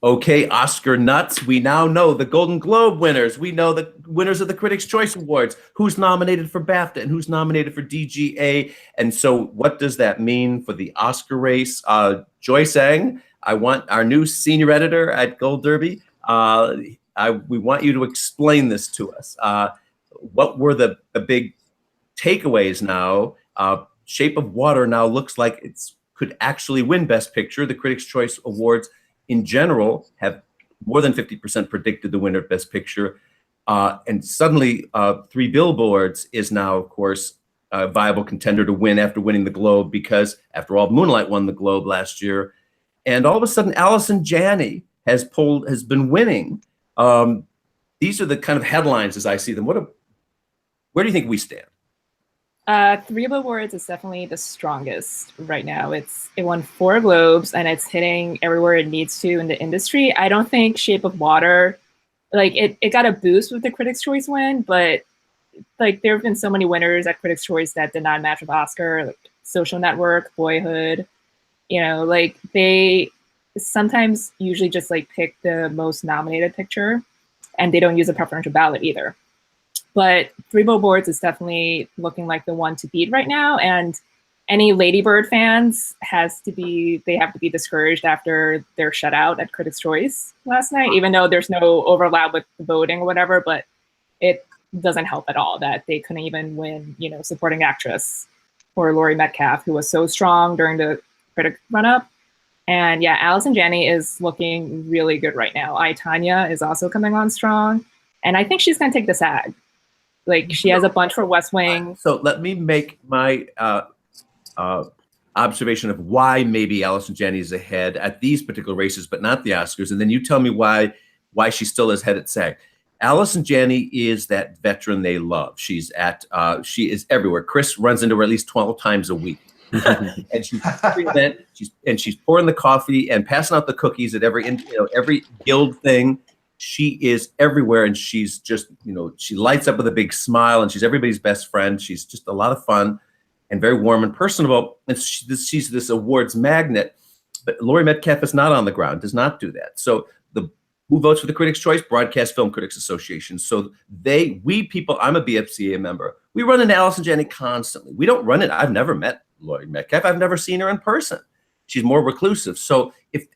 Okay, Oscar nuts. We now know the Golden Globe winners. We know the winners of the Critics' Choice Awards, who's nominated for BAFTA and who's nominated for DGA. And so what does that mean for the Oscar race? Joyce Eng, I want our new senior editor at Gold Derby. We want you to explain this to us. What were the big takeaways now? Shape of Water now looks like it could actually win Best Picture. The Critics' Choice Awards in general have more than 50% predicted the winner of Best Picture. And suddenly Three Billboards is now, of course, a viable contender to win after winning the Globe, because after all, Moonlight won the Globe last year. And all of a sudden, Allison Janney has been winning. These are the kind of headlines as I see them. Where do you think we stand? Three Billboards is definitely the strongest right now. It won 4 Globes and it's hitting everywhere it needs to in the industry. I don't think Shape of Water, like it got a boost with the Critics' Choice win, but like there have been so many winners at Critics' Choice that did not match with Oscar, like Social Network, Boyhood. You know, like they sometimes usually just like pick the most nominated picture, and they don't use a preferential ballot either. But Three Billboards is definitely looking like the one to beat right now. And any Lady Bird fans have to be discouraged after their shutout at Critics' Choice last night, even though there's no overlap with the voting or whatever, but it doesn't help at all that they couldn't even win, you know, supporting actress for Laurie Metcalf, who was so strong during the critic run-up. And yeah, Allison Janney is looking really good right now. I, Tanya is also coming on strong. And I think she's going to take the SAG. Like she has a bunch for West Wing. So let me make my observation of why maybe Allison Janney is ahead at these particular races, but not the Oscars. And then you tell me why she still is ahead at SAG. Allison Janney is that veteran they love. She is everywhere. Chris runs into her at least 12 times a week. And she's every event, she's pouring the coffee and passing out the cookies at every guild thing. She is everywhere, and she's just, she lights up with a big smile, and she's everybody's best friend. She's just a lot of fun and very warm and personable. And she's this awards magnet. But Laurie Metcalf is not on the ground, does not do that. So who votes for the Critics' Choice? Broadcast Film Critics Association. So we people, I'm a BFCA member, we run into Allison Janney constantly. We don't run it. I've never met Laurie Metcalf. I've never seen her in person. She's more reclusive. So if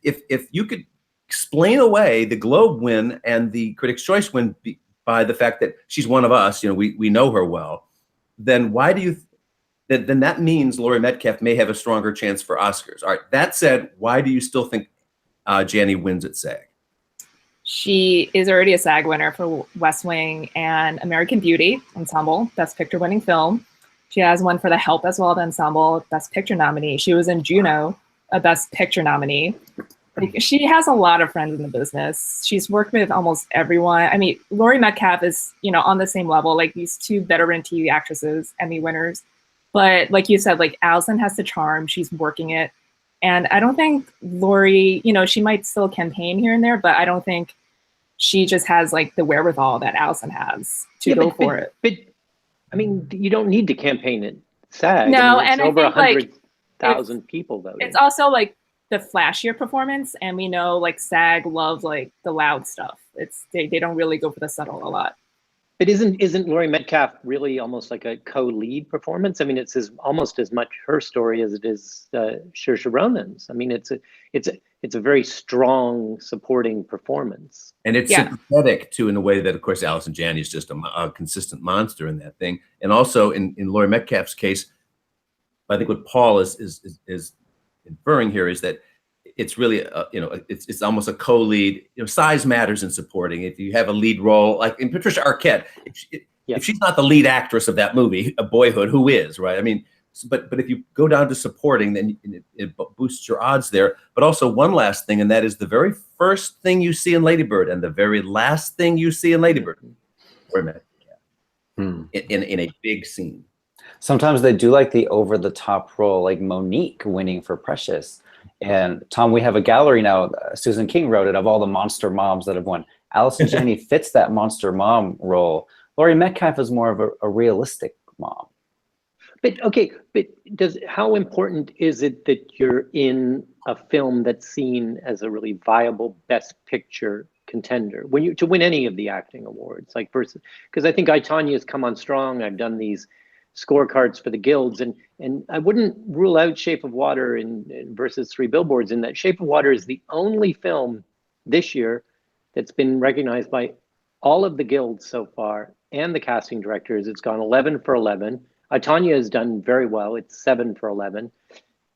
you could explain away the Globe win and the Critics' Choice win by the fact that she's one of us, we know her well, then why do you then that means Laurie Metcalf may have a stronger chance for Oscars. All right, that said, why do you still think Janney wins at SAG? She is already a SAG winner for West Wing and American Beauty Ensemble, Best Picture winning film. She has one for The Help as well, the Ensemble, Best Picture nominee. She was in Juno, a Best Picture nominee. She has a lot of friends in the business. She's worked with almost everyone. I mean, Laurie Metcalf is, on the same level, like these 2 veteran TV actresses, Emmy winners. But like you said, like Allison has the charm. She's working it. And I don't think Laurie, she might still campaign here and there, but I don't think she just has like the wherewithal that Allison has to go for it. But I mean, you don't need to campaign at SAG. No, and I over think 100,000 people voting. It's also like the flashier performance, and we know like SAG loves like the loud stuff. They don't really go for the subtle a lot. But isn't Laurie Metcalf really almost like a co-lead performance? I mean, it's almost as much her story as it is Saoirse Ronan's. I mean, it's a very strong supporting performance, and it's sympathetic too, in a way that, of course, Allison Janney is just a consistent monster in that thing. And also in Laurie Metcalf's case, I think what Paul is inferring here is that it's really it's almost a co-lead. Size matters in supporting. If you have a lead role, like in Patricia Arquette, if she's not the lead actress of that movie, a Boyhood, who is, right? I mean, but if you go down to supporting, then it boosts your odds there. But also one last thing, and that is the very first thing you see in Lady Bird and the very last thing you see in Lady Bird, in a big scene. Sometimes they do like the over-the-top role, like Monique winning for Precious. And Tom, we have a gallery now. Susan King wrote it, of all the monster moms that have won. Allison Janney fits that monster mom role. Laurie Metcalf is more of a realistic mom. But how important is it that you're in a film that's seen as a really viable Best Picture contender to win any of the acting awards, like versus, because I think I, Tonya has come on strong. I've done these scorecards for the guilds, and I wouldn't rule out Shape of Water in versus Three Billboards, in that Shape of Water is the only film this year that's been recognized by all of the guilds so far and the casting directors. It's gone 11 for 11. Tanya has done very well. It's 7 for 11.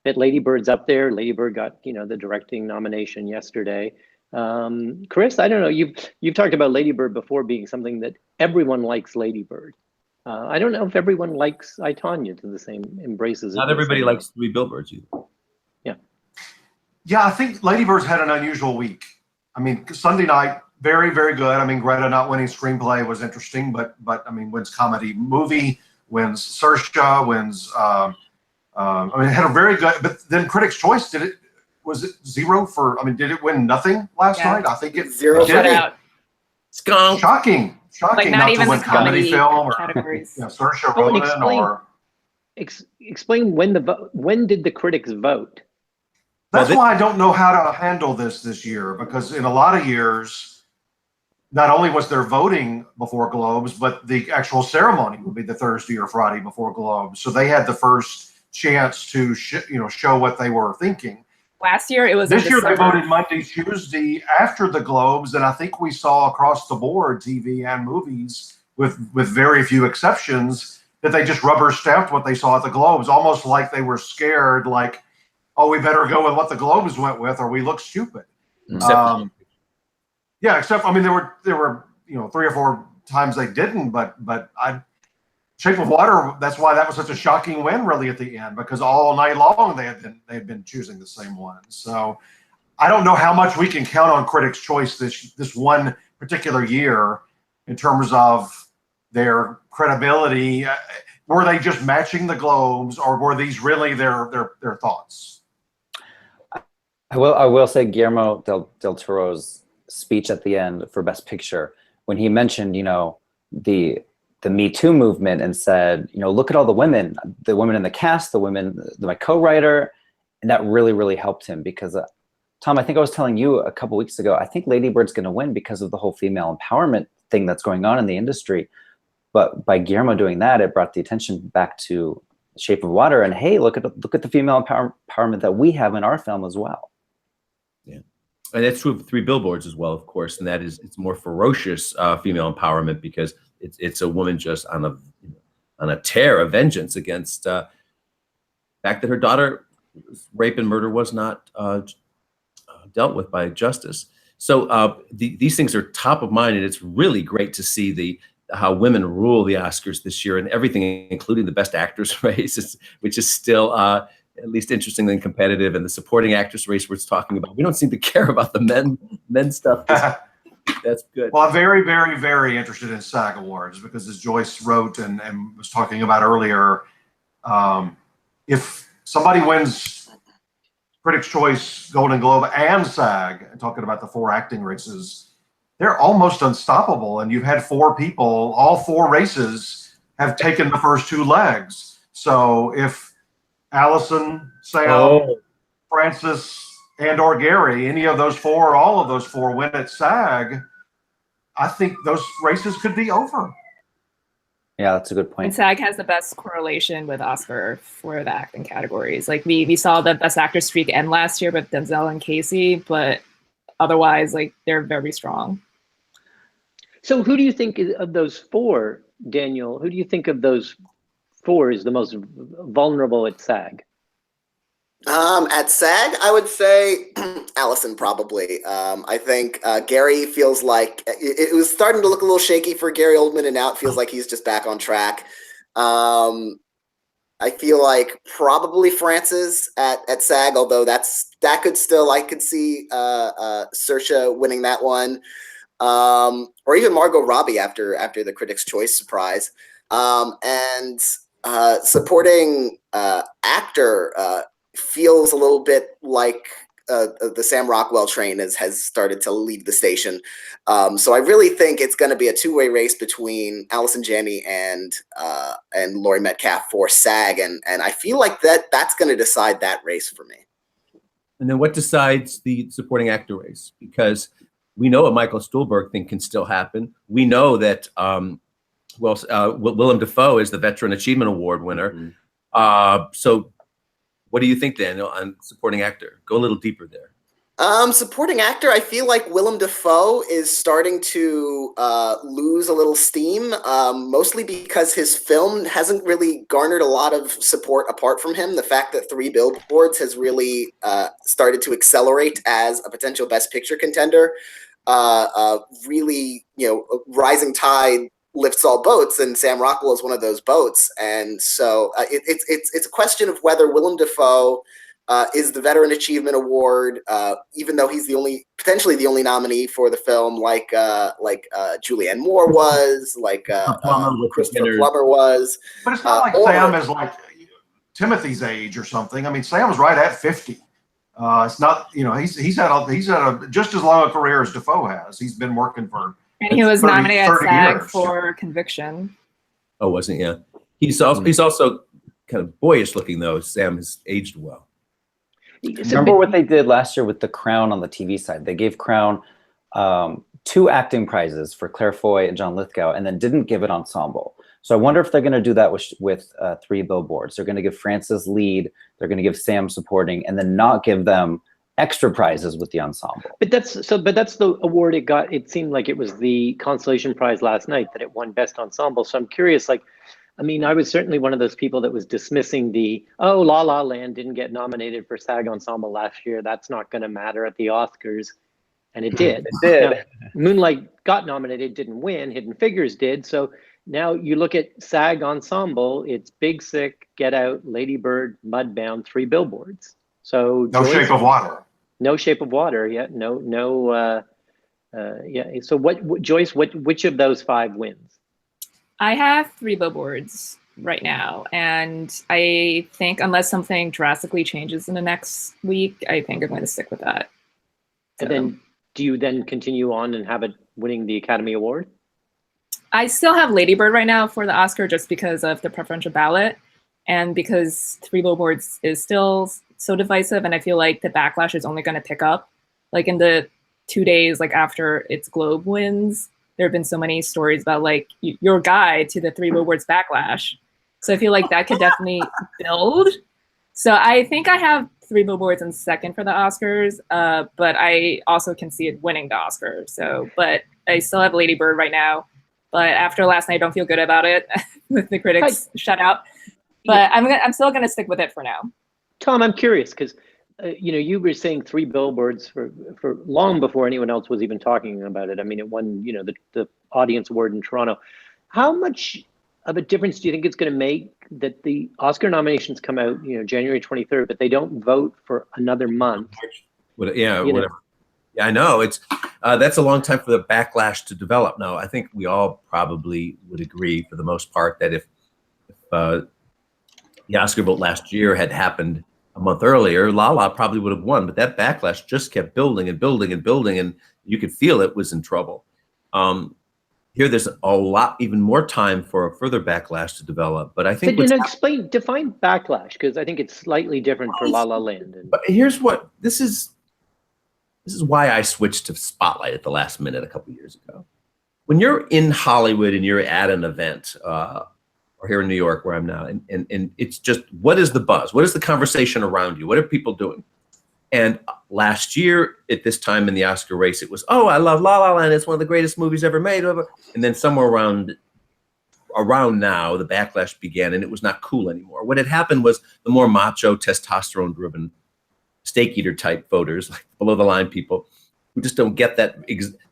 But Lady Bird's up there. Lady Bird got, the directing nomination yesterday. Chris, I don't know. You've talked about Lady Bird before being something that everyone likes. Lady Bird. I don't know if everyone likes I, Tonya to the same embraces. Not everybody likes Three Billboards either. Yeah. Yeah, I think Lady Bird's had an unusual week. I mean, Sunday night, very, very good. I mean, Greta not winning screenplay was interesting, but I mean, wins comedy movie, wins Saoirse, wins. I mean, it had a very good. But then Critics' Choice was it 0 for? I mean, did it win nothing last night? I think it 0 shut out. Skunk. Shocking, Like not not even to win the comedy film or categories. Saoirse Ronan or. Explain when did the critics vote? That's why I don't know how to handle this year, because in a lot of years, not only was there voting before Globes, but the actual ceremony would be the Thursday or Friday before Globes. So they had the first chance to show what they were thinking. Last year it was. This year they voted Monday, Tuesday after the Globes, and I think we saw across the board, TV and movies, with very few exceptions, that they just rubber stamped what they saw at the Globes, almost like they were scared, like, oh, we better go with what the Globes went with, or we look stupid. Yeah, except I mean, there were 3 or 4 times they didn't, but Shape of Water. That's why that was such a shocking win, really, at the end, because all night long they had been choosing the same one. So I don't know how much we can count on Critics' Choice this one particular year in terms of their credibility. Were they just matching the Globes, or were these really their thoughts? I will say Guillermo del Toro's speech at the end for Best Picture, when he mentioned, the Me Too movement, and said, look at all the women in the cast, my co-writer, and that really, really helped him, because Tom, I think I was telling you a couple weeks ago, I think Lady Bird's going to win because of the whole female empowerment thing that's going on in the industry. But by Guillermo doing that, it brought the attention back to Shape of Water, and hey, look at the female empowerment that we have in our film as well. Yeah, and that's true of Three Billboards as well, of course, and that is it's more ferocious female empowerment, because it's a woman just on a tear of vengeance against the fact that her daughter's rape and murder was not dealt with by justice. So these things are top of mind, and it's really great to see how women rule the Oscars this year, and everything, including the Best Actress race, which is still at least interesting and competitive, and the supporting actress race we're talking about. We don't seem to care about the men stuff. That's good. Well, I'm very, very, very interested in SAG Awards, because as Joyce wrote and was talking about earlier, if somebody wins Critics' Choice, Golden Globe, and SAG, and talking about the 4 acting races, they're almost unstoppable. And you've had 4 people, all 4 races have taken the first 2 legs. So if Allison, Sam, Francis, and/or Gary, any of those 4, all of those 4 win at SAG, I think those races could be over. Yeah, that's a good point. And SAG has the best correlation with Oscar for the acting categories. Like we saw the Best Actor streak end last year with Denzel and Casey, but otherwise, like, they're very strong. So who do you think of those 4, Daniel? Who do you think of those 4 is the most vulnerable at SAG? At SAG, I would say Allison probably. I think Gary feels like it was starting to look a little shaky for Gary Oldman, and now it feels like he's just back on track. I feel like probably Francis at SAG, although that could still, I could see Saoirse winning that one, or even Margot Robbie after the Critics' Choice surprise, and supporting actor. Feels a little bit like the Sam Rockwell train has started to leave the station. So I really think it's going to be a 2-way race between Allison Janney and Laurie Metcalf for SAG, and I feel like that's going to decide that race for me. And then what decides the supporting actor race? Because we know a Michael Stuhlbarg thing can still happen. We know that Willem Dafoe is the Veteran Achievement Award winner. So what do you think, Daniel, on supporting actor? Go a little deeper there. Supporting actor, I feel like Willem Dafoe is starting to lose a little steam, mostly because his film hasn't really garnered a lot of support apart from him. The fact that Three Billboards has really started to accelerate as a potential Best Picture contender, really, rising tide lifts all boats, and Sam Rockwell is one of those boats. And so it's a question of whether Willem Dafoe is the Veteran Achievement Award, even though he's potentially the only nominee for the film, like Julianne Moore was, like Christopher Plummer was. But it's not like Sam is like Timothy's age or something. I mean, Sam's right at 50. It's not, he's had a just as long a career as Dafoe has. He's been working for. And he was nominated at SAG for Conviction. Oh, wasn't he? Yeah. He's also kind of boyish looking, though. Sam has aged well. Remember what they did last year with The Crown on the TV side? They gave Crown 2 acting prizes for Claire Foy and John Lithgow, and then didn't give it ensemble. So I wonder if they're going to do that with Three Billboards. They're going to give Frances lead, they're going to give Sam supporting, and then not give them extra prizes with the ensemble. But that's the award it got. It seemed like it was the consolation prize last night that it won Best Ensemble. So I'm curious, I was certainly one of those people that was dismissing La La Land didn't get nominated for SAG Ensemble last year. That's not going to matter at the Oscars. And it did. It did. Now, Moonlight got nominated, didn't win. Hidden Figures did. So now you look at SAG Ensemble, it's Big Sick, Get Out, Lady Bird, Mudbound, Three Billboards. So No Shape of Water. No Shape of Water. Yeah. So Joyce, which of those 5 wins? I have Three Billboards right now, and I think unless something drastically changes in the next week, I think I'm going to stick with that. And then, do you then continue on and have it winning the Academy Award? I still have Lady Bird right now for the Oscar, just because of the preferential ballot, and because Three Billboards is still so divisive, and I feel like the backlash is only going to pick up. Like in the 2 days after its Globe wins, there have been so many stories about your guide to the Three Billboards backlash. So I feel like that could definitely build. So I think I have Three Billboards in second for the Oscars, but I also can see it winning the Oscar. But I still have Lady Bird right now. But after last night, I don't feel good about it with the critics shutout. But I'm still going to stick with it for now. Tom, I'm curious because you were saying Three Billboards for long before anyone else was even talking about it. I mean, it won, the Audience Award in Toronto. How much of a difference do you think it's going to make that the Oscar nominations come out, January 23rd, but they don't vote for another month? Whatever. Yeah, I know it's that's a long time for the backlash to develop. Now, I think we all probably would agree, for the most part, that if the Oscar vote last year had happened a month earlier, La La probably would have won. But that backlash just kept building and building and building, and you could feel it was in trouble. Here, there's a lot, even more time for a further backlash to develop. But I think define backlash, because I think it's slightly different for La La Land. But here's what this is why I switched to Spotlight at the last minute a couple years ago. When you're in Hollywood and you're at an event, or here in New York where I'm now, and it's just, what is the buzz? What is the conversation around you? What are people doing? And last year at this time in the Oscar race, it was, oh, I love La La Land. It's one of the greatest movies ever made. And then somewhere around now, the backlash began, and it was not cool anymore. What had happened was the more macho, testosterone-driven, steak eater type voters, like below the line people, who just don't get that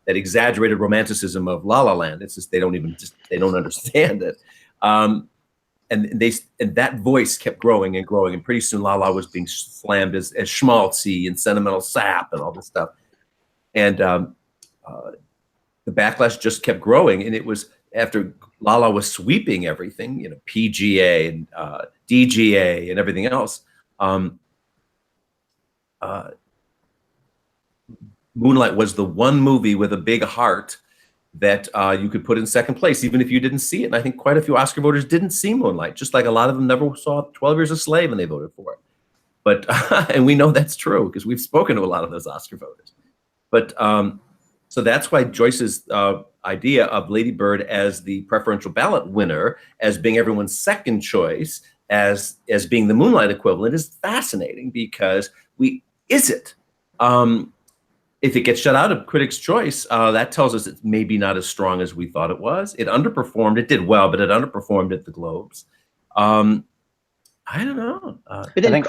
exaggerated romanticism of La La Land. It's just they don't understand it. And that voice kept growing and growing, and pretty soon La La was being slammed as schmaltzy and sentimental sap and all this stuff. And the backlash just kept growing, and it was after La La was sweeping everything, PGA and DGA and everything else. Moonlight was the one movie with a big heart that you could put in second place, even if you didn't see it. And I think quite a few Oscar voters didn't see Moonlight, just like a lot of them never saw 12 Years a Slave and they voted for it. But and we know that's true because we've spoken to a lot of those Oscar voters. But so that's why Joyce's idea of Lady Bird as the preferential ballot winner, as being everyone's second choice, as being the Moonlight equivalent, is fascinating because is it? If it gets shut out of Critics' Choice, that tells us it's maybe not as strong as we thought it was. It underperformed. It did well, but it underperformed at the Globes. I don't know. But then,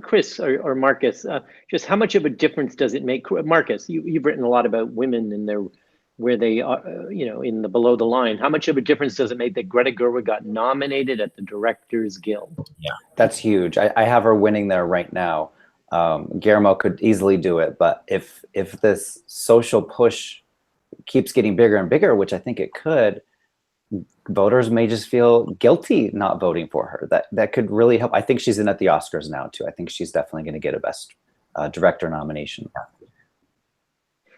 Chris or Marcus, just how much of a difference does it make? Marcus, you've written a lot about women and where they are, in the below the line. How much of a difference does it make that Greta Gerwig got nominated at the Directors Guild? Yeah, that's huge. I have her winning there right now. Guillermo could easily do it, but if this social push keeps getting bigger and bigger, which I think it could, voters may just feel guilty not voting for her. That could really help. I think she's in at the Oscars now too. I think she's definitely going to get a Best Director nomination.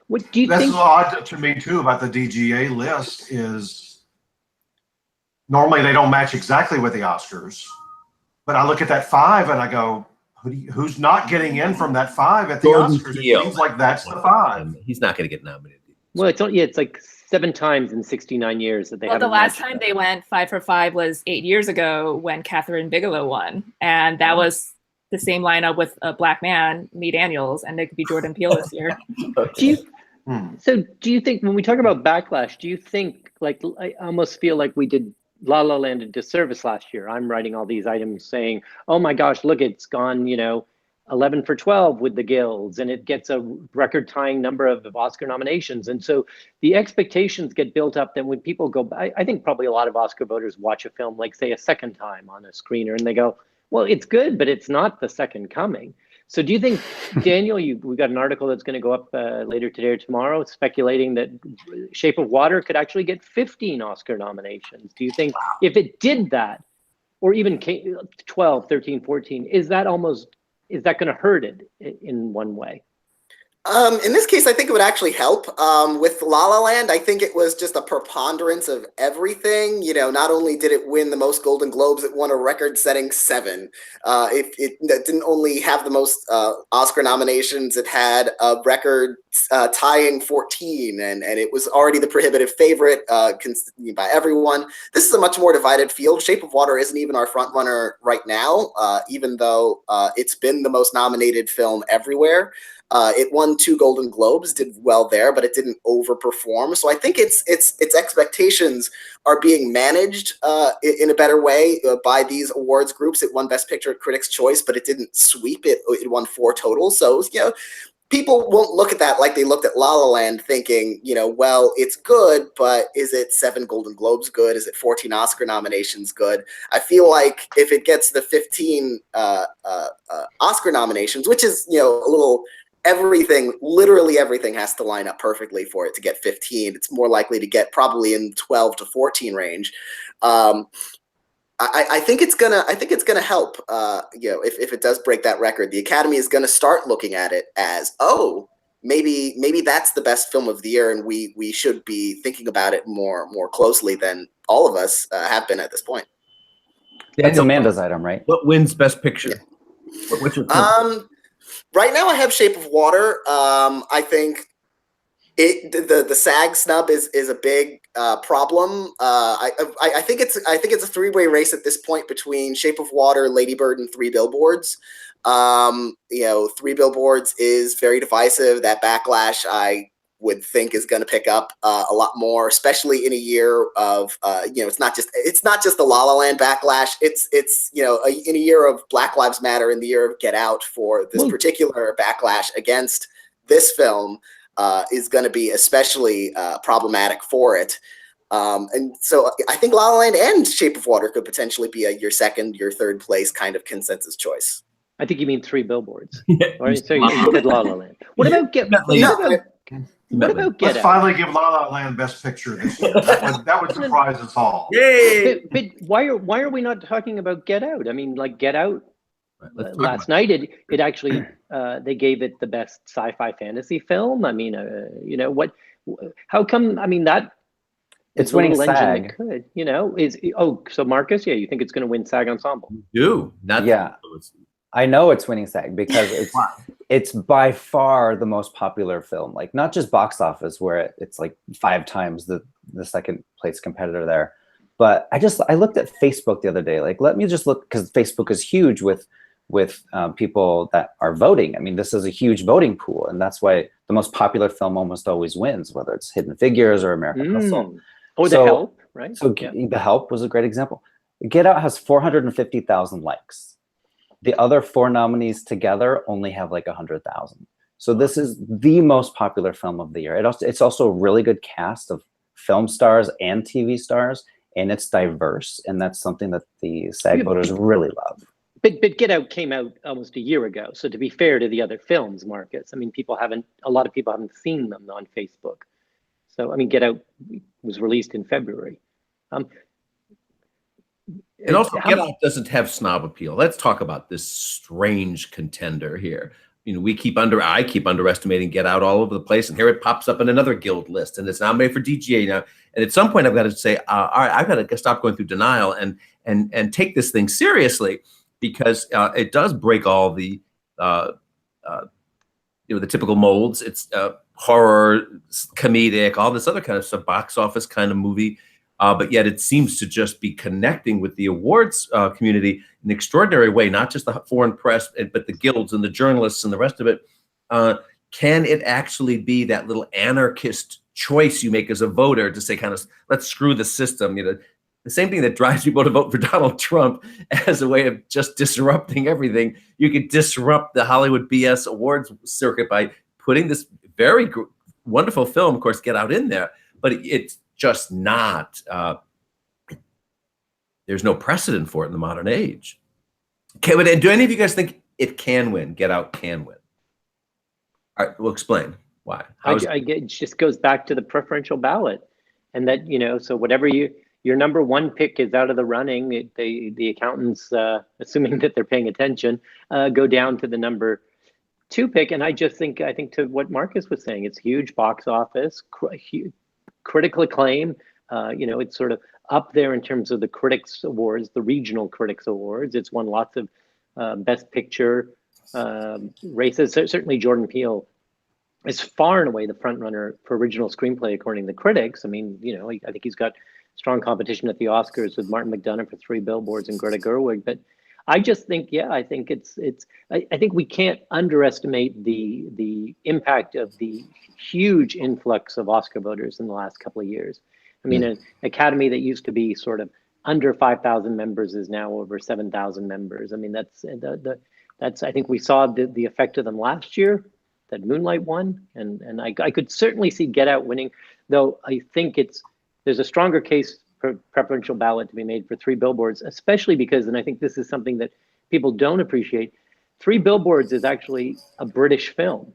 What do you think? That's odd to me too about the DGA list is normally they don't match exactly with the Oscars, but I look at that 5 and I go, who's not getting in from that 5 at the Oscars? It seems like that's the 5. He's not going to get nominated. Well, it's like 7 times in 69 years that they have. Well, the last time they went 5 for 5 was 8 years ago when Catherine Bigelow won, and that was the same lineup with a black man, Lee Daniels, and it could be Jordan Peele this year. So do you think when we talk about backlash, do you think, like, I almost feel like we did La La Land a disservice last year? I'm writing all these items saying, oh my gosh, look, it's gone, 11 for 12 with the guilds, and it gets a record-tying number of Oscar nominations. And so the expectations get built up that when people go, I think probably a lot of Oscar voters watch a film, like say a second time on a screener, and they go, well, it's good, but it's not the second coming. So do you think, Daniel, we got an article that's going to go up later today or tomorrow speculating that Shape of Water could actually get 15 Oscar nominations. Do you think if it did that, or even 12, 13, 14, is that going to hurt it in one way? In this case, I think it would actually help. With La La Land, I think it was just a preponderance of everything. Not only did it win the most Golden Globes, it won a record-setting 7. It didn't only have the most Oscar nominations, it had a record tying 14, and it was already the prohibitive favorite by everyone. This is a much more divided field. Shape of Water isn't even our front runner right now, even though it's been the most nominated film everywhere. It won 2 Golden Globes, did well there, but it didn't overperform. So I think its expectations are being managed in a better way by these awards groups. It won Best Picture at Critics' Choice, but it didn't sweep it. It won 4 total. So people won't look at that like they looked at La La Land thinking, well, it's good, but is it 7 Golden Globes good? Is it 14 Oscar nominations good? I feel like if it gets the 15 Oscar nominations, which is, a little... literally everything has to line up perfectly for it to get 15. It's more likely to get probably in 12 to 14 range. I think it's gonna help. If it does break that record, the Academy is gonna start looking at it as, maybe that's the best film of the year, and we should be thinking about it more closely than all of us have been at this point. That's Amanda's item, right? What wins Best Picture? Yeah. What's your right now I have Shape of Water. I think the SAG snub is a big problem. I think it's a 3-way race at this point between Shape of Water, Lady Bird, and Three Billboards. Three Billboards is very divisive. That backlash, I would think, is going to pick up a lot more, especially in a year of it's not just the La La Land backlash. It's in a year of Black Lives Matter, in the year of Get Out, for this particular backlash against this film is going to be especially problematic for it. And so I think La La Land and Shape of Water could potentially be your second, your third place kind of consensus choice. I think you mean Three Billboards. So you said La La Land. What about Get Out? Let's finally give La La Land Best Picture this year. That would surprise us all. Yay! But why are we not talking about Get Out? I mean, like Get Out. Last night, it actually they gave it the best sci-fi fantasy film. I mean, what? How come? I mean, that it's winning SAG. So Marcus, you think it's going to win SAG Ensemble? Do not? Yeah. I know it's winning SAG because it's by far the most popular film. Like not just box office where it's like 5 times the second place competitor there, but I looked at Facebook the other day. Like let me just look, because Facebook is huge with people that are voting. I mean, this is a huge voting pool, and that's why the most popular film almost always wins, whether it's Hidden Figures or American Hustle. Or The Help, right? So The Help was a great example. Get Out has 450,000 likes. The other 4 nominees together only have like 100,000. So this is the most popular film of the year. It's also a really good cast of film stars and TV stars, and it's diverse, and that's something that the SAG voters really love. But Get Out came out almost a year ago. So to be fair to the other films, Marcus, I mean, a lot of people haven't seen them on Facebook. So, I mean, Get Out was released in February. And also, Get Out doesn't have snob appeal. Let's talk about this strange contender here. You know, I keep underestimating Get Out all over the place, and here it pops up in another guild list, and it's nominated for DGA now. And at some point, I've got to say, all right, I've got to stop going through denial and take this thing seriously, because it does break all the the typical molds. It's horror, comedic, all this other kind of stuff, box office kind of movie. But yet it seems to just be connecting with the awards community in an extraordinary way, not just the foreign press, but the guilds and the journalists and the rest of it. Can it actually be that little anarchist choice you make as a voter to say, kind of, let's screw the system? You know, the same thing that drives people to vote for Donald Trump as a way of just disrupting everything. You could disrupt the Hollywood BS awards circuit by putting this very wonderful film, of course, Get Out in there, but it's just not, there's no precedent for it in the modern age. Do any of you guys think it can win? Get Out can win? All right, we'll explain why. It just goes back to the preferential ballot, and that, so whatever your number 1 pick is out of the running, the accountants, assuming that they're paying attention, go down to the number 2 pick. And I think to what Marcus was saying, it's huge box office, critical acclaim. It's sort of up there in terms of the critics awards, the regional critics awards. It's won lots of best picture races. Certainly Jordan Peele is far and away the front runner for original screenplay according to the critics. I mean, I think he's got strong competition at the Oscars with Martin McDonagh for Three Billboards and Greta Gerwig. But I just think, I think I think we can't underestimate the impact of the huge influx of Oscar voters in the last couple of years. I mean, an academy that used to be sort of under 5,000 members is now over 7,000 members. I mean, that's I think we saw the effect of them last year, that Moonlight won, and I could certainly see Get Out winning, though I think there's a stronger case for preferential ballot to be made for Three Billboards, especially because, and I think this is something that people don't appreciate, Three Billboards is actually a British film.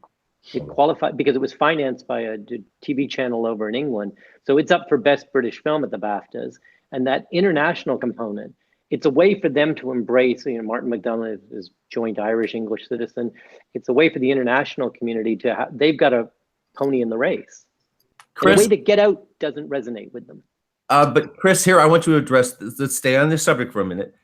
It qualified because it was financed by a TV channel over in England. So it's up for Best British Film at the BAFTAs. And that international component, it's a way for them to embrace, Martin McDonagh is joint Irish-English citizen. It's a way for the international community to they've got a pony in the race. Chris, in a way that Get Out doesn't resonate with them. But Chris, here, I want you to address this. Let's stay on this subject for a minute.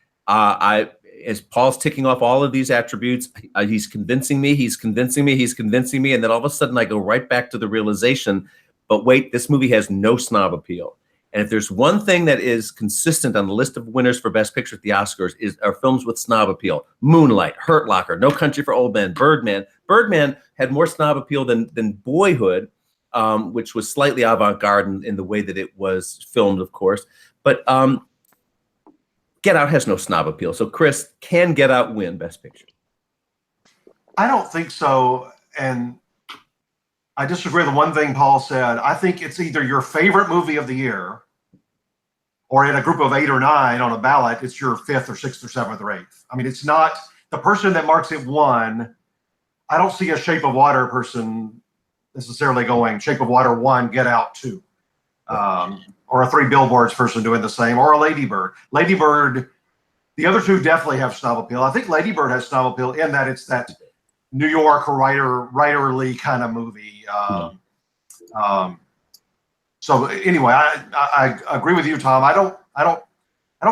As Paul's ticking off all of these attributes, he's convincing me, and then all of a sudden I go right back to the realization, but wait, this movie has no snob appeal. And if there's one thing that is consistent on the list of winners for Best Picture at the Oscars are films with snob appeal. Moonlight, Hurt Locker, No Country for Old Men, Birdman. Birdman had more snob appeal than Boyhood, which was slightly avant-garde in the way that it was filmed, of course. But Get Out has no snob appeal. So, Chris, can Get Out win Best Picture? I don't think so. And I disagree with the one thing Paul said. I think it's either your favorite movie of the year, or in a group of 8 or 9 on a ballot, it's your 5th or 6th or 7th or 8th. I mean, it's not the person that marks it 1. I don't see a Shape of Water person necessarily going Shape of Water 1, Get Out 2. Or a Three Billboards person doing the same, or a Lady Bird. Lady Bird, the other 2 definitely have snob appeal. I think Lady Bird has snob appeal in that it's that New York writerly kind of movie. So anyway, I agree with you, Tom. I don't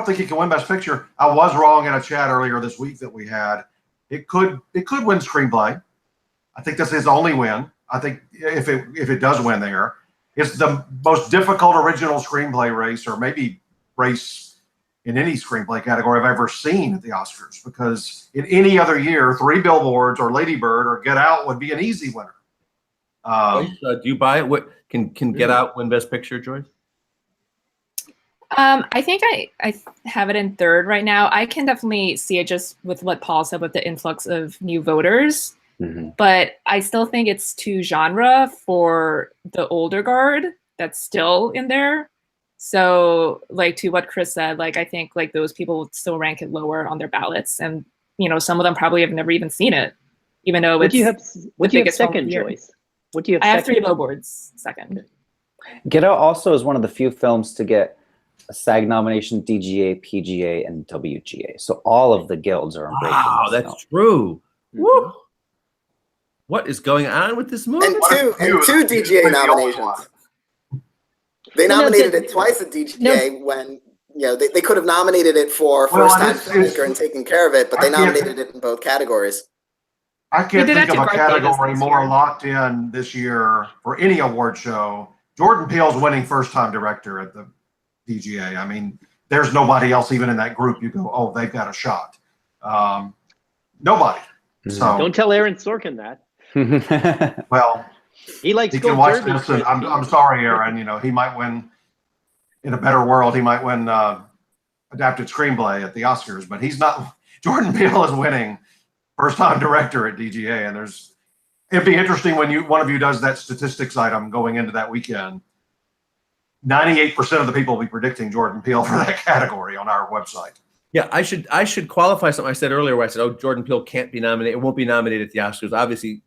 think he can win Best Picture. I was wrong in a chat earlier this week that we had. It could win screenplay. I think that's his only win. I think if it does win there, it's the most difficult original screenplay race, or maybe race in any screenplay category I've ever seen at the Oscars. Because in any other year, Three Billboards or Lady Bird or Get Out would be an easy winner. Joyce, do you buy it? What can Get Out win Best Picture, Joyce? I think I have it in third right now. I can definitely see it just with what Paul said with the influx of new voters. But I still think it's too genre for the older guard that's still in there. So like to what Chris said, like I think like those people would still rank it lower on their ballots. And you know, some of them probably have never even seen it, even though what do you have second, Joyce? What do you have I have second? Three Billboards second. Get Out also is one of the few films to get a SAG nomination, DGA, PGA, and WGA. So all of the guilds are embracing Wow, this that's film. true. Woo. What is going on with this movie? And two DGA nominations. They nominated it twice at DGA when they could have nominated it for first time filmmaker and taking care of it, but they nominated it in both categories. I can't think of a category more locked in this year for any award show. Jordan Peele's winning first time director at the DGA. I mean, there's nobody else even in that group you go, oh, they've got a shot. Nobody. So don't tell Aaron Sorkin that. Well, he can watch this, and I'm sorry, Aaron. You know, he might win in a better world. He might win adapted screenplay at the Oscars, but he's not. Jordan Peele is winning first time director at DGA, and it'd be interesting when one of you does that statistics item going into that weekend. 98% of the people will be predicting Jordan Peele for that category on our website. Yeah, I should qualify something I said earlier where I said, oh, Jordan Peele can't be nominated. It won't be nominated at the Oscars. Obviously,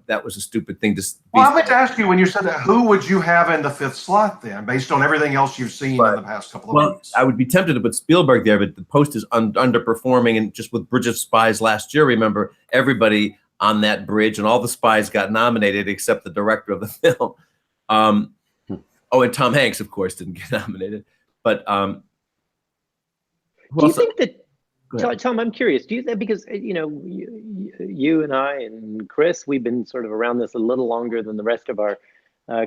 that was a stupid thing to be. Well, I meant to ask you when you said that, who would you have in the fifth slot then, based on everything else you've seen in the past couple of weeks? I would be tempted to put Spielberg there, but the Post is underperforming. And just with Bridge of Spies last year, remember, everybody on that bridge and all the spies got nominated except the director of the film. And Tom Hanks, of course, didn't get nominated. But do you think that, Tom, I'm curious, do you think, because, you and I and Chris, we've been sort of around this a little longer than the rest of our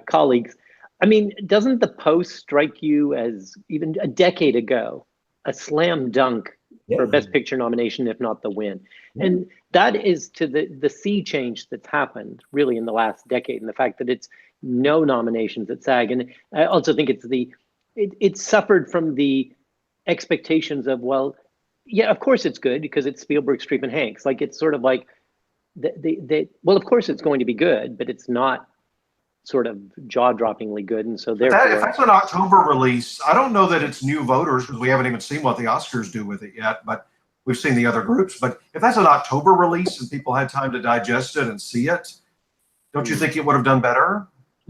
colleagues. I mean, doesn't the Post strike you as, even a decade ago, a slam dunk for Best Picture nomination, if not the win? And that is to the sea change that's happened really in the last decade, and the fact that it's no nominations at SAG. And I also think it suffered from the expectations of, well, yeah, of course it's good because it's Spielberg, Streep, and Hanks. Like, it's sort of like, well, of course it's going to be good, but it's not sort of jaw-droppingly good. And so therefore, if that's an October release, I don't know that it's new voters because we haven't even seen what the Oscars do with it yet, but we've seen the other groups. But if that's an October release and people had time to digest it and see it, don't you think it would have done better?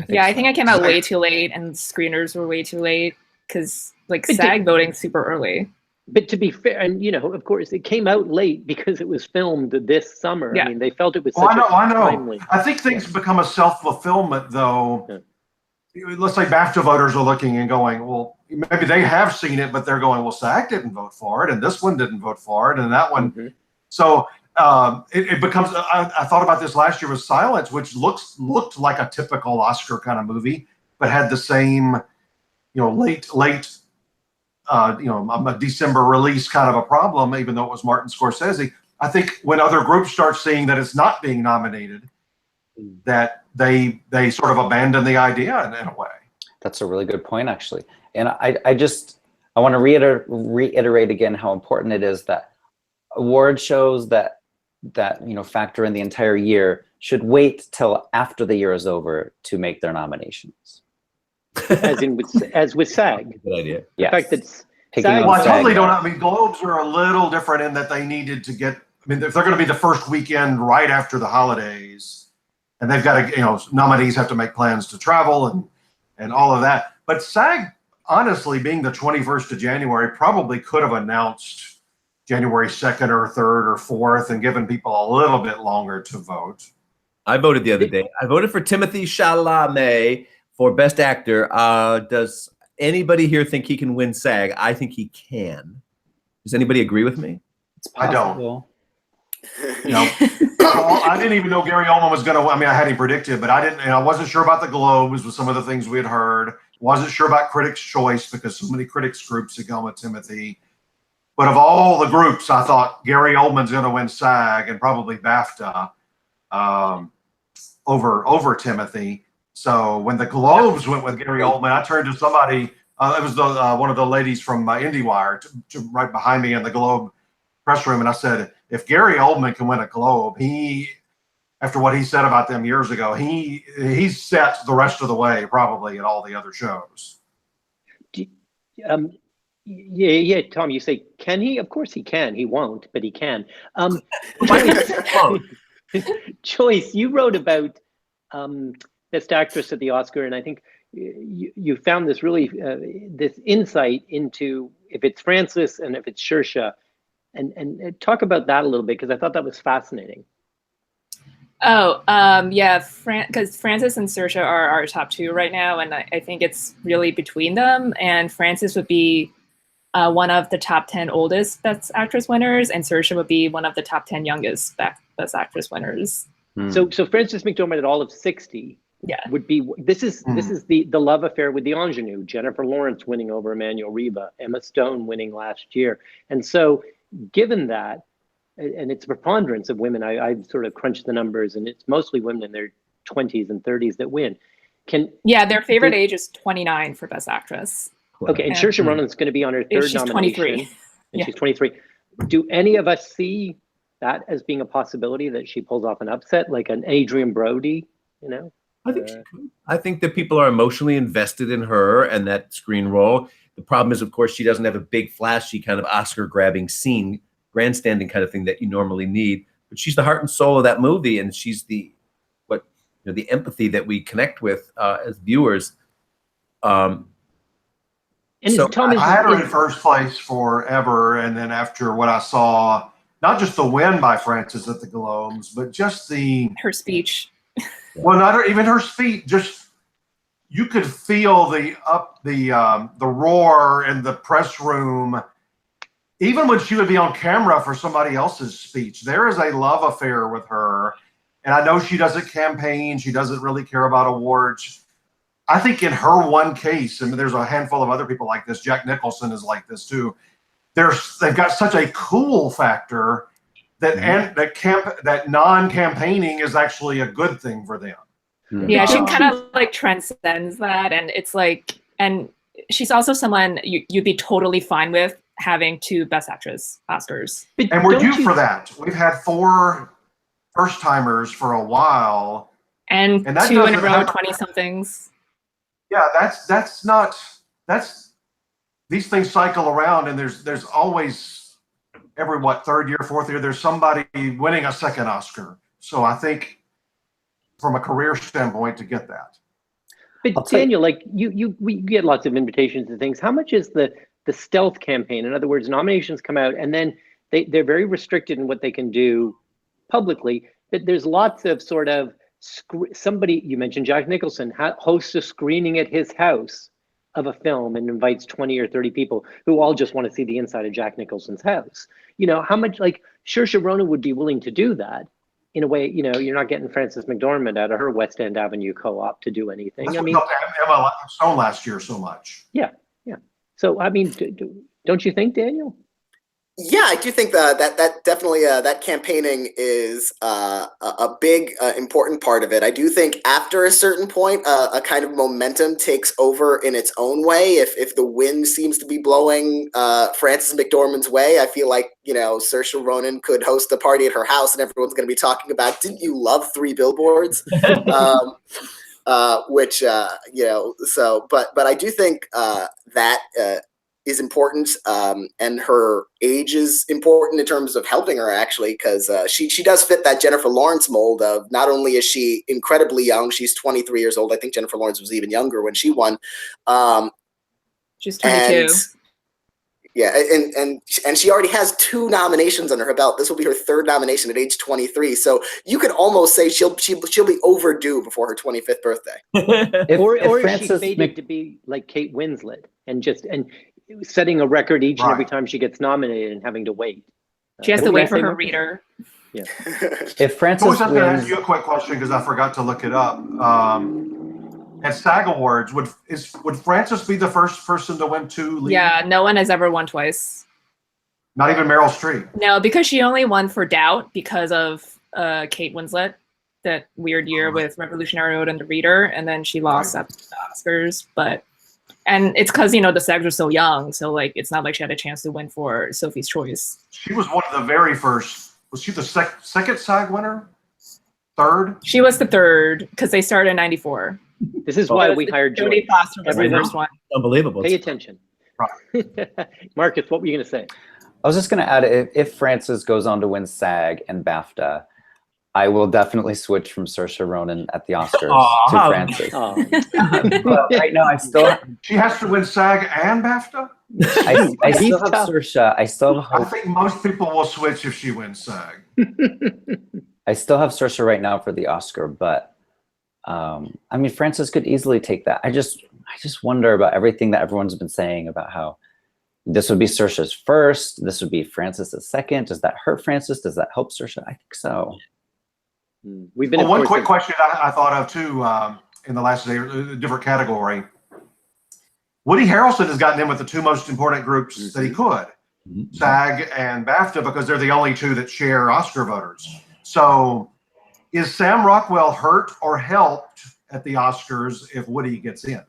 I think I came out way too late and screeners were way too late because SAG voting super early. But to be fair, and of course, it came out late because it was filmed this summer. Yeah. I mean, they felt it was such timely. I think things become a self-fulfillment, though. Yeah. Let's say BAFTA voters are looking and going, well, maybe they have seen it, but they're going, well, SAG didn't vote for it, and this one didn't vote for it, and that one. Mm-hmm. So it becomes. I thought about this last year with Silence, which looked like a typical Oscar kind of movie, but had the same, late. A December release kind of a problem, even though it was Martin Scorsese. I think when other groups start seeing that it's not being nominated, that they sort of abandon the idea in a way. That's a really good point, actually. And I want to reiterate again how important it is that award shows that factor in the entire year should wait till after the year is over to make their nominations. as with SAG. Good idea. The fact that SAG, well, I totally don't. I mean, Globes are a little different in that they needed to get. I mean, if they're going to be the first weekend right after the holidays, and they've got to, nominees have to make plans to travel and all of that. But SAG, honestly, being the 21st of January, probably could have announced January 2nd or 3rd or 4th and given people a little bit longer to vote. I voted the other day. I voted for Timothée Chalamet for Best Actor. Does anybody here think he can win SAG? I think he can. Does anybody agree with me? It's possible. You know, I didn't even know Gary Oldman was going to. I mean, I had him predicted, but I didn't. I wasn't sure about the Globes with some of the things we had heard. Wasn't sure about Critics' Choice because so many critics groups had gone with Timothy. But of all the groups, I thought Gary Oldman's going to win SAG and probably BAFTA over Timothy. So when the Globes went with Gary Oldman, I turned to somebody. It was one of the ladies from IndieWire to right behind me in the Globe press room, and I said, if Gary Oldman can win a Globe, after what he said about them years ago, he's set the rest of the way probably at all the other shows. Yeah, Tom, you say, can he? Of course he can. He won't, but he can. Joyce, you wrote about Best Actress at the Oscar, and I think you found this really this insight into if it's Frances and if it's Saoirse, and talk about that a little bit, because I thought that was fascinating. Oh, yeah, because Frances and Saoirse are our top two right now, and I think it's really between them. And Frances would be one of the top 10 oldest Best Actress winners, and Saoirse would be one of the top 10 youngest Best Actress winners. So Frances McDormand at all of 60 would be, this is the love affair with the ingenue, Jennifer Lawrence winning over Emmanuel Riva, Emma Stone winning last year. And so given that, and it's a preponderance of women, I've sort of crunched the numbers, and it's mostly women in their 20s and 30s that win. Their favorite age is 29 for Best Actress. Okay, and Saoirse Ronan's going to be on her third nomination. 23. And she's 23. Do any of us see that as being a possibility that she pulls off an upset, like an Adrian Brody, you know? I think she could. I think that people are emotionally invested in her and that screen role. The problem is, of course, she doesn't have a big, flashy kind of Oscar-grabbing scene, grandstanding kind of thing that you normally need. But she's the heart and soul of that movie, and she's the empathy that we connect with as viewers. And so I had her in first place forever, and then after what I saw, not just the win by Frances at the Globes, but just her speech. Well, not even her speech. Just you could feel the roar in the press room, even when she would be on camera for somebody else's speech. There is a love affair with her, and I know she doesn't campaign. She doesn't really care about awards. I think in her one case, and there's a handful of other people like this. Jack Nicholson is like this too. They've got such a cool factor that that non-campaigning is actually a good thing for them. Yeah, she kind of like transcends that, and it's like, and she's also someone you'd be totally fine with having 2 Best Actress Oscars. And we're due for that. We've had 4 first-timers for a while, and 2 in a row 20-somethings. Yeah, that's these things cycle around, and there's always every third year, fourth year, there's somebody winning a second Oscar. So I think from a career standpoint to get that. But Daniel, like we get lots of invitations to things. How much is the stealth campaign? In other words, nominations come out and then they're very restricted in what they can do publicly. But there's lots of sort of somebody, you mentioned Jack Nicholson, hosts a screening at his house of a film and invites 20 or 30 people who all just want to see the inside of Jack Nicholson's house. You know, how much, like, Saoirse Ronan would be willing to do that in a way, you know, you're not getting Frances McDormand out of her West End Avenue co-op to do anything. That's I mean, Emma Stone last year so much. Yeah. So, I mean, don't you think, Daniel? Yeah, I do think that definitely that campaigning is a big important part of it. I do think after a certain point, a kind of momentum takes over in its own way. If the wind seems to be blowing Frances McDormand's way, I feel like, you know, Saoirse Ronan could host a party at her house and everyone's going to be talking about, didn't you love Three Billboards? Which you know, so but I do think that is important, and her age is important in terms of helping her, actually, because she does fit that Jennifer Lawrence mold of not only is she incredibly young, she's 23 years old. I think Jennifer Lawrence was even younger when she won. She's 22. Yeah, and she already has 2 nominations under her belt. This will be her 3rd nomination at age 23. So you could almost say she'll be overdue before her 25th birthday. or she fated to be like Kate Winslet and setting a record each and every time she gets nominated and having to wait. She has to wait for her reader. Yeah. If Frances Joyce, I'm going to ask wins, you a quick question because I forgot to look it up. At SAG Awards, would Frances be the first person to win 2 lead? Yeah, no one has ever won twice. Not even Meryl Streep. No, because she only won for Doubt because of Kate Winslet, that weird year with Revolutionary Road and The Reader, and then she lost at the Oscars. And it's because, you know, the SAGs were so young, so like it's not like she had a chance to win for Sophie's Choice. She was one of the very first. Was she the second SAG winner? Third? She was the third because they started in '94. This is why we hired Jodie Joyce. Foster was the Everyone, first one. Unbelievable. pay attention. Right. Marcus, what were you going to say? I was just going to add, if Frances goes on to win SAG and BAFTA, I will definitely switch from Saoirse Ronan at the Oscars to Frances. But right now, She has to win SAG and BAFTA? I still have Saoirse. I still have I hope. think most people will switch if she wins SAG. I still have Saoirse right now for the Oscar, but I mean, Frances could easily take that. I just wonder about everything that everyone's been saying about how this would be Saoirse's first, this would be Frances's second. Does that hurt Frances? Does that help Saoirse? I think so. We've been. One quick question I thought of too in the last day, a different category. Woody Harrelson has gotten in with the 2 most important groups that he could, SAG and BAFTA, because they're the only 2 that share Oscar voters. So is Sam Rockwell hurt or helped at the Oscars if Woody gets in?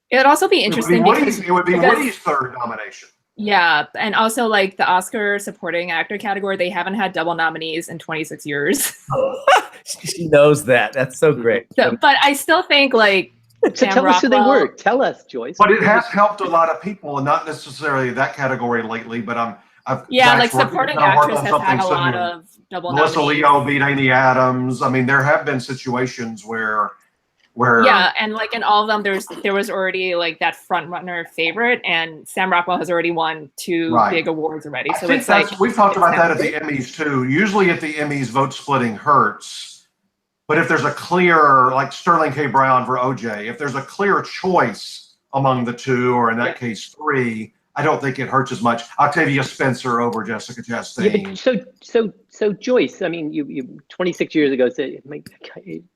It would also be interesting because it would be Woody's 3rd nomination. Yeah, and also like the Oscar supporting actor category, they haven't had double nominees in 26 years. She knows that. That's so great. So, but I still think like So tell us who they were. Tell us, Joyce. But it has helped a lot of people, and not necessarily that category lately. But like supporting actress has had a lot of double Melissa nominees. Leo beat Amy Adams. I mean, there have been situations where yeah, and like in all of them, there was already like that front runner favorite, and Sam Rockwell has already won 2 big awards already. So it's like we've talked about that at the Emmys too. Usually at the Emmys, vote splitting hurts, but if there's a clear, like Sterling K. Brown for OJ, if there's a clear choice among the 2, or in that case 3, I don't think it hurts as much. Octavia Spencer over Jessica Chastain. Yeah, so Joyce, I mean, you 26 years ago said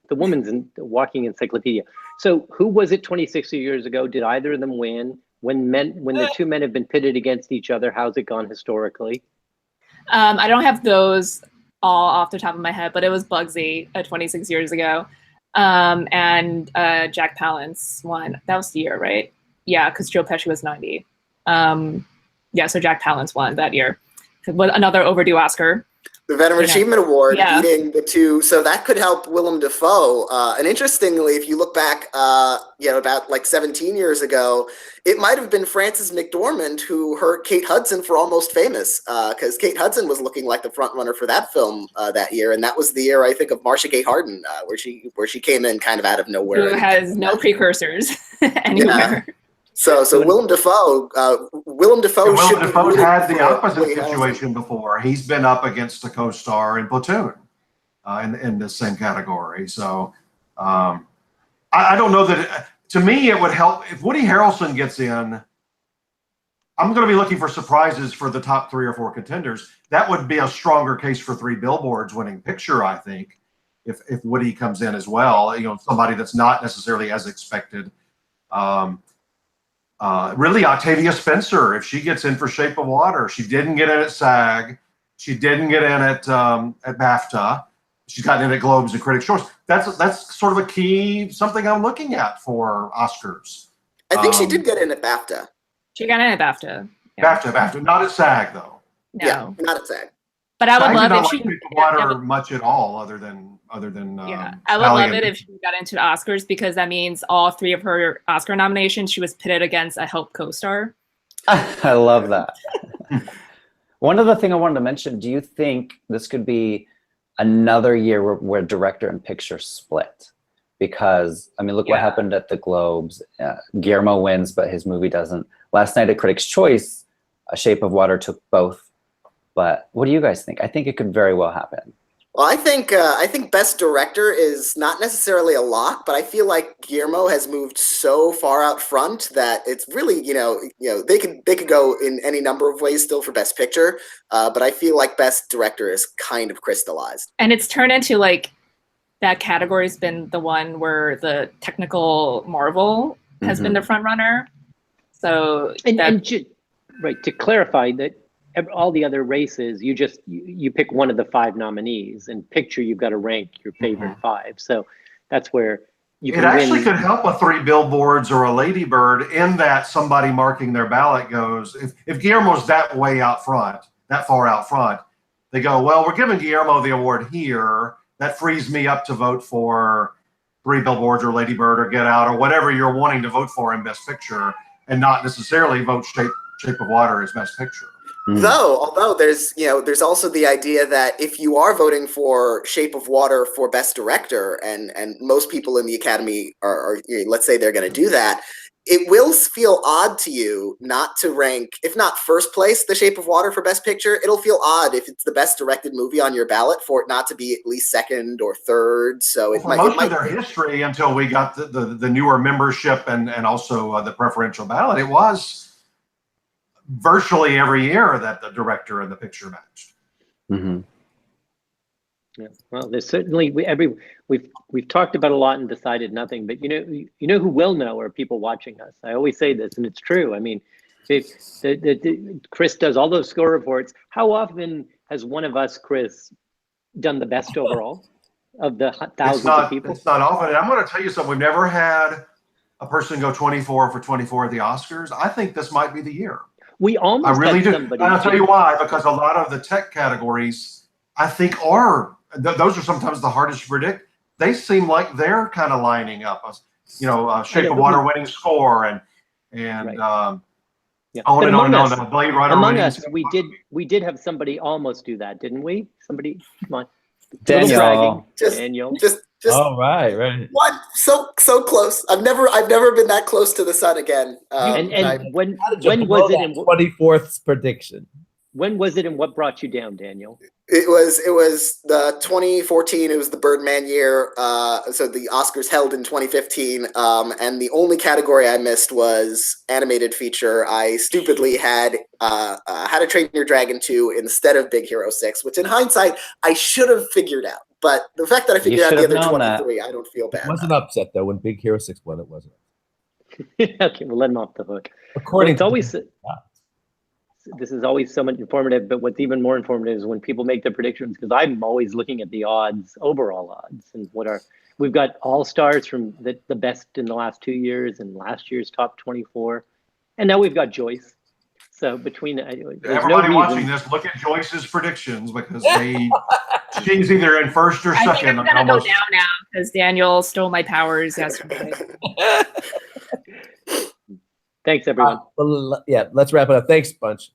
the woman's a walking encyclopedia. So who was it 26 years ago? Did either of them win? When the 2 men have been pitted against each other, how's it gone historically? I don't have those all off the top of my head, but it was Bugsy 26 years ago, and Jack Palance won. That was the year, right? Yeah, because Joe Pesci was 90. Yeah, so Jack Palance won that year. Was another overdue Oscar. The Veteran Achievement Award beating the 2, so that could help Willem Dafoe. And interestingly, if you look back, about like 17 years ago, it might have been Frances McDormand who hurt Kate Hudson for Almost Famous, because Kate Hudson was looking like the front runner for that film that year, and that was the year I think of Marcia Gay Harden, where she came in kind of out of nowhere. Who has no precursors anywhere. Yeah. So Willem Dafoe had the opposite situation before. He's been up against a co-star in Platoon in the same category. So I don't know that to me it would help if Woody Harrelson gets in. I'm going to be looking for surprises for the top 3 or 4 contenders. That would be a stronger case for 3 Billboards winning picture, I think, if Woody comes in as well. Somebody that's not necessarily as expected. Really, Octavia Spencer, if she gets in for Shape of Water, she didn't get in at SAG, she didn't get in at BAFTA, she's gotten in at Globes and Critics' Choice. That's sort of a key something I'm looking at for Oscars. I think she did get in at BAFTA. She got in at BAFTA. Yeah. BAFTA, not at SAG though. No. Yeah, not at SAG. But I would love if she Shape of Water much at all, other than I would Sally love it if she got into the Oscars, because that means all 3 of her Oscar nominations she was pitted against a help co-star. I love that. One other thing I wanted to mention, do you think this could be another year where director and picture split? Because, I mean, look what happened at the Globes. Guillermo wins, but his movie doesn't. Last night at Critics' Choice, A Shape of Water took both. But what do you guys think? I think it could very well happen. Well, I think best director is not necessarily a lock, but I feel like Guillermo has moved so far out front that it's really, they could go in any number of ways still for best picture, but I feel like best director is kind of crystallized. And it's turned into like that category's been the one where the technical marvel has been the front runner. So right, to clarify that all the other races, you pick one of the 5 nominees, and picture you've got to rank your favorite 5. So that's where you can actually could help a Three Billboards or a Lady Bird in that somebody marking their ballot goes, if Guillermo's that way out front, that far out front, they go, well, we're giving Guillermo the award here. That frees me up to vote for Three Billboards or Lady Bird or Get Out or whatever you're wanting to vote for in Best Picture, and not necessarily vote Shape of Water as Best Picture. Although there's also the idea that if you are voting for Shape of Water for Best Director, and most people in the Academy are let's say they're going to do that, it will feel odd to you not to rank, if not first place, The Shape of Water for Best Picture. It'll feel odd if it's the best directed movie on your ballot for it not to be at least second or third. So it might of their history until we got the newer membership and also the preferential ballot. It was virtually every year that the director and the picture matched. Yeah. Well, there's certainly we've talked about a lot and decided nothing. But you know who will know are people watching us. I always say this, and it's true. I mean, if Chris does all those score reports, how often has one of us, Chris, done the best overall of the thousands of people? It's not often. And I'm going to tell you something. We've never had a person go 24 for 24 at the Oscars. I think this might be the year. We almost I really do. Somebody and I'll tell you why, because a lot of the tech categories, I think, those are sometimes the hardest to predict. They seem like they're kind of lining up. Shape of Water winning score and on and on. Blade Runner among winning us, score. we did have somebody almost do that, didn't we? Somebody, come on, Daniel. Daniel. Just oh, right. What? So close. I've never been that close to the sun again. When was it? 24th prediction. When was it, and what brought you down, Daniel? It was the 2014. It was the Birdman year. So the Oscars held in 2015. And the only category I missed was animated feature. I stupidly had How to Train Your Dragon 2 instead of Big Hero 6, which in hindsight I should have figured out. But the fact that I figured out the other 23, I don't feel bad. It wasn't upset though when Big Hero 6 won. It wasn't. Okay, we'll let him off the hook. According to always. This is always so much informative, but what's even more informative is when people make their predictions, because I'm always looking at the odds, overall odds, and we've got all-stars from the best in the last 2 years and last year's top 24, and now we've got Joyce. So between everybody watching this, look at Joyce's predictions because she's either in first or second. I think I'm gonna go down now because Daniel stole my powers yesterday. Thanks, everyone. Let's wrap it up. Thanks, bunch.